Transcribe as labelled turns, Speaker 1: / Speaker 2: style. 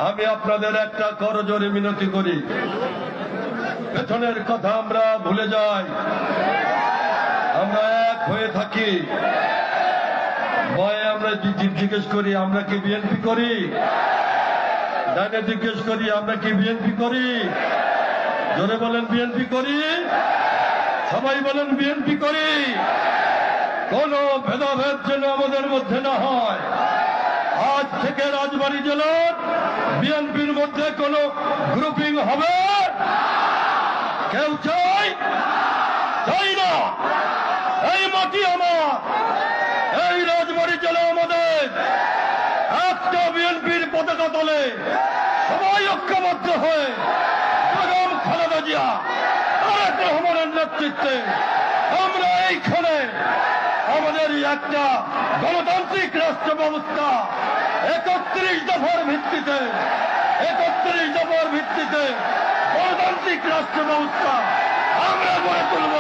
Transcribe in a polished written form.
Speaker 1: আমি আপনাদের একটা করজোরে মিনতি করি, পেছনের কথা আমরা ভুলে যাই, আমরা এক হয়ে থাকি। ভয়ে আমরা জিজ্ঞেস করি আমরা কি বিএনপি করি, ডানে জিজ্ঞেস করি আমরা কি বিএনপি করি। জোরে বলেন বিএনপি করি, সবাই বলেন বিএনপি করি। কোন ভেদাভেদ যেন আমাদের মধ্যে না হয়। আজ থেকে রাজবাড়ী জেলার বিএনপির মধ্যে কোন গ্রুপিং হবে কেউ চাই না। এই মাটি আমার, এই রাজবাড়ী জেলা আমাদের। একটা বিএনপির পতাকা তলে সবাই ঐক্যবদ্ধ হয়ে বেগম খালেদা জিয়া, তারেক রহমানের নেতৃত্বে আমরা এইখানে আমাদের একটা গণতান্ত্রিক রাষ্ট্র ব্যবস্থা 31 দফার ভিত্তিতে গণতান্ত্রিক রাষ্ট্র ব্যবস্থা আমরা গড়ে তুলব।